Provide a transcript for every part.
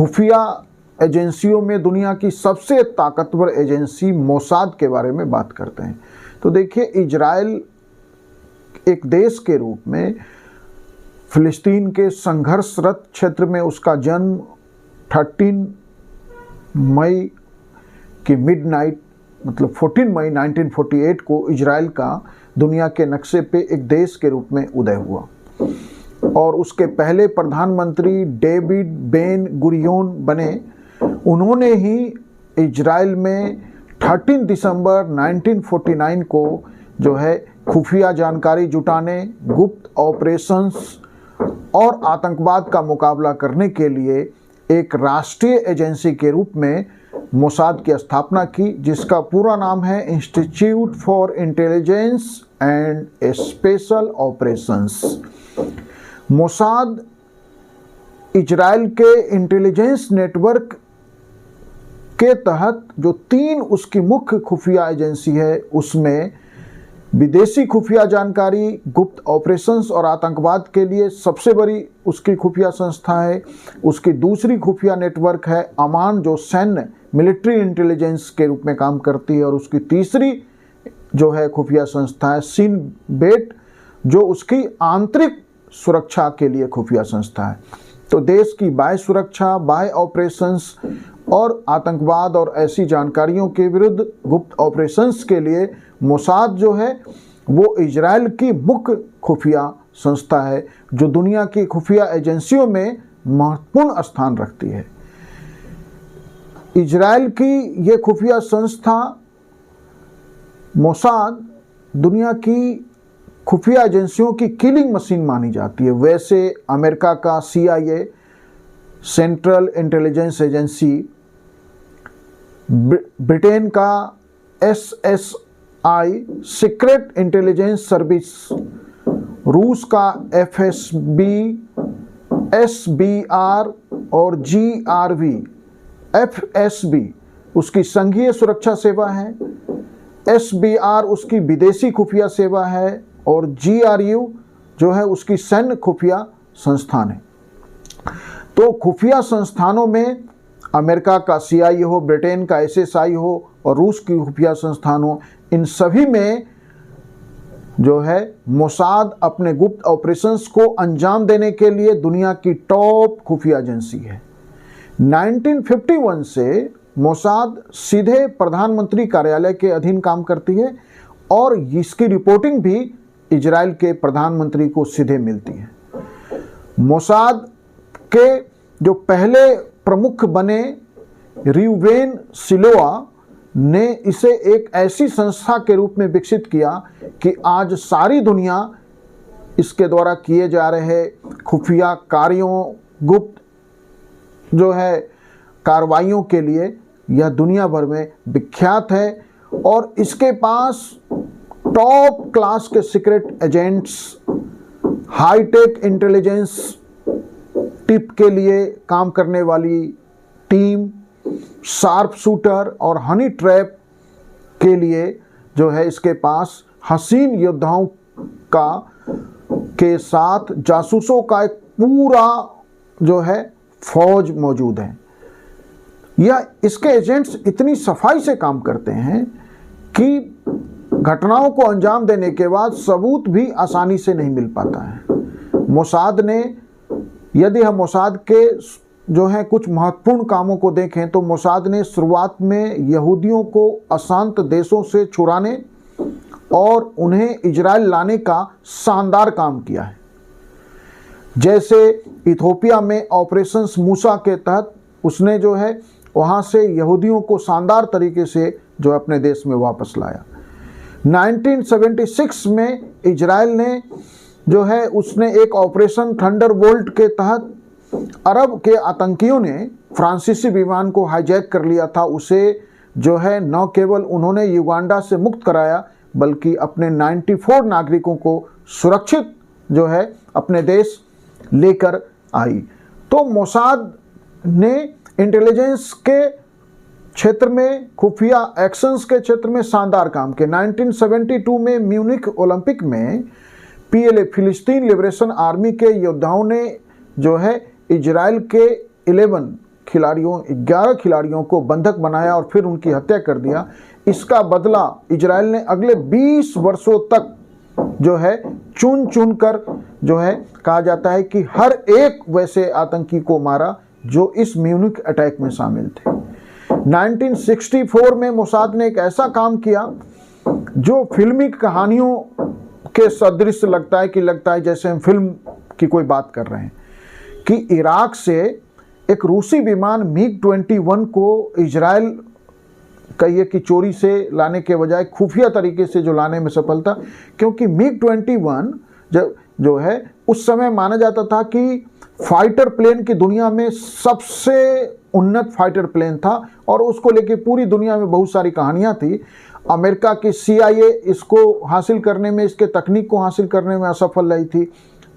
खुफिया एजेंसियों में दुनिया की सबसे ताकतवर एजेंसी मोसाद के बारे में बात करते हैं। तो देखिए, इजराइल एक देश के रूप में फिलिस्तीन के संघर्षरत क्षेत्र में उसका जन्म 13 मई की मिडनाइट मतलब 14 मई 1948 को इजराइल का दुनिया के नक्शे पे एक देश के रूप में उदय हुआ और उसके पहले प्रधानमंत्री डेविड बेन गुरियोन बने। उन्होंने ही इजराइल में 13 दिसंबर 1949 को जो है खुफिया जानकारी जुटाने, गुप्त ऑपरेशंस और आतंकवाद का मुकाबला करने के लिए एक राष्ट्रीय एजेंसी के रूप में मोसाद की स्थापना की, जिसका पूरा नाम है institute for intelligence and special operations. Mossad Israel के इंटेलिजेंस नेटवर्क के तहत जो 3 उसकी मुख्य खुफिया एजेंसी है, उसमें विदेशी खुफिया जानकारी, गुप्त ऑपरेशंस और आतंकवाद के लिए सबसे बड़ी उसकी खुफिया संस्था है। उसकी दूसरी खुफिया नेटवर्क है अमान, जो सैन्य मिलिट्री इंटेलिजेंस के रूप में काम करती है, और उसकी तीसरी जो है खुफिया संस्था है सिन बेट, जो उसकी आंतरिक सुरक्षा के लिए खुफिया संस्था है। तो देश की बाह्य सुरक्षा, बाह्य ऑपरेशंस और आतंकवाद और ऐसी जानकारियों के विरुद्ध गुप्त ऑपरेशंस के लिए मोसाद जो है वो इजराइल की मुख्य खुफिया संस्था है, जो दुनिया की खुफिया एजेंसियों में महत्वपूर्ण स्थान रखती है। इजराइल की ये खुफिया संस्था मोसाद दुनिया की खुफिया एजेंसियों की किलिंग मशीन मानी जाती है। वैसे अमेरिका का CIA, central intelligence agency, Britain का SSI, सीक्रेट इंटेलिजेंस सर्विस, रूस का FSB, SBR और GRV, FSB उसकी संघीय सुरक्षा सेवा है, SBR उसकी विदेशी खुफिया सेवा है और GRU जो है उसकी सैन्य खुफिया संस्थान है। तो खुफिया संस्थानों में अमेरिका का CIA हो, ब्रिटेन का SSI हो और रूस की खुफिया संस्थान हो, इन सभी में जो है मोसाद अपने गुप्त ऑपरेशंस को अंजाम देने के लिए दुनिया की टॉप खुफिया एजेंसी है। 1951 से मोसाद सीधे प्रधानमंत्री कार्यालय के अधीन काम करती है और इसकी रिपोर्टिंग भी इजराइल के प्रधानमंत्री को सीधे मिलती है। मोसाद के जो पहले प्रमुख बने रियूवेन सिलोआ ने इसे एक ऐसी संस्था के रूप में विकसित किया कि आज सारी दुनिया इसके द्वारा किए जा रहे खुफिया कार्यों, गुप्त जो है कार्रवाइयों के लिए यह दुनिया भर में विख्यात है और इसके पास टॉप क्लास के secret agents, hitech intelligence tip के लिए काम करने वाली टीम, शार्प शूटर और हनी ट्रैप के लिए जो है इसके पास हसीन योद्धाओं का के साथ जासूसों का एक पूरा जो है फौज मौजूद है। यह इसके एजेंट्स इतनी सफाई से काम करते हैं कि घटनाओं को अंजाम देने के बाद सबूत भी आसानी से नहीं मिल पाता है। मोसाद ने, यदि हम मोसाद के जो है कुछ महत्वपूर्ण कामों को देखें तो मोसाद ने शुरुआत में यहूदियों को अशांत देशों से छुड़ाने और उन्हें इजराइल लाने का शानदार काम किया है। जैसे इथियोपिया में ऑपरेशंस मूसा के तहत उसने जो है वहाँ से यहूदियों को शानदार तरीके से जो अपने देश में वापस लाया। 1976 में इजराइल ने जो है उसने एक ऑपरेशन थंडरबोल्ट के तहत अरब के आतंकियों ने फ्रांसीसी विमान को हाईजैक कर लिया था। उसे जो है न केवल उन्होंने युगांडा से मुक्त कराया बल्कि अपने 94 नागरिकों को सुरक्षित जो है अपने देश लेकर आई। तो मोसाद ने इंटेलिजेंस के क्षेत्र में, खुफिया एक्शंस के क्षेत्र में शानदार काम किया। 1972 में म्यूनिख ओलंपिक में PLA फिलिस्तीन लिबरेशन आर्मी के योद्धाओं ने जो है इजराइल के 11 खिलाड़ियों 11 खिलाड़ियों को बंधक बनाया और फिर उनकी हत्या कर दिया। इसका बदला इजराइल ने अगले 20 वर्षों तक जो है चुन चुन कर जो है कहा जाता है कि हर एक वैसे आतंकी को मारा जो इस म्यूनिख अटैक में शामिल थे। 1964 में मोसाद ने एक ऐसा काम किया जो फिल्मी कहानियों के सदृश लगता है जैसे हम फिल्म की कोई बात कर रहे हैं, कि इराक से एक रूसी विमान MiG-21 को इजराइल कहिए कि चोरी से लाने के बजाय खुफिया तरीके से जो लाने में सफल था, क्योंकि MiG-21 जो है उस समय माना जाता था कि फाइटर प्लेन की दुनिया में सबसे उन्नत फाइटर प्लेन था और उसको लेके पूरी दुनिया में बहुत सारी कहानियां थी। अमेरिका की CIA इसको हासिल करने में, इसके तकनीक को हासिल करने में असफल रही थी।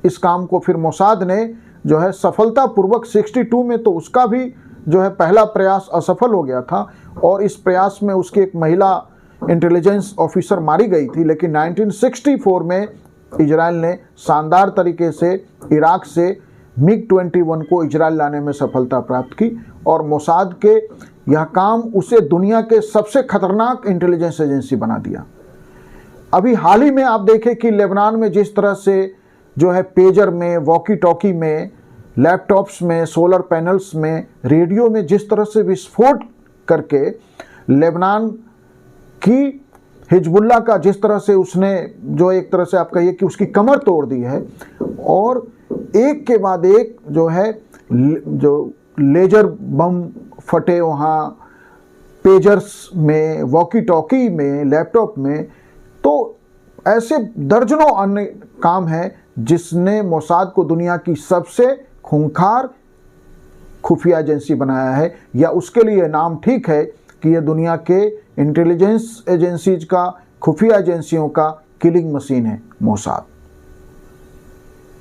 इस काम को फिर मोसाद ने जो है सफलतापूर्वक 62 में तो उसका भी जो है पहला प्रयास असफल हो गया था और इस प्रयास में उसकी एक महिला इंटेलिजेंस ऑफिसर मारी गई थी। लेकिन 1964 में इजराइल ने शानदार तरीके से इराक से MiG-21 को इजराइल लाने में सफलता प्राप्त की और मोसाद के यह काम उसे दुनिया के सबसे खतरनाक इंटेलिजेंस एजेंसी बना दिया। अभी हाल ही में आप देखें कि लेबनान में जिस तरह से जो है पेजर में, वॉकी टॉकी में, लैपटॉप्स में, सोलर पैनल्स में, रेडियो में जिस तरह से विस्फोट करके लेबनान की हिजबुल्लाह का जिस तरह से उसने जो एक तरह से आप कहिए कि उसकी कमर तोड़ दी है और एक के बाद एक जो है जो लेजर बम फटे वहाँ पेजर्स में, वॉकी टॉकी में, लैपटॉप में, तो ऐसे दर्जनों अन्य काम हैं जिसने मोसाद को दुनिया की सबसे खूंखार खुफिया एजेंसी बनाया है, या उसके लिए नाम ठीक है कि यह दुनिया के इंटेलिजेंस एजेंसीज का, खुफिया एजेंसियों का किलिंग मशीन है मोसाद।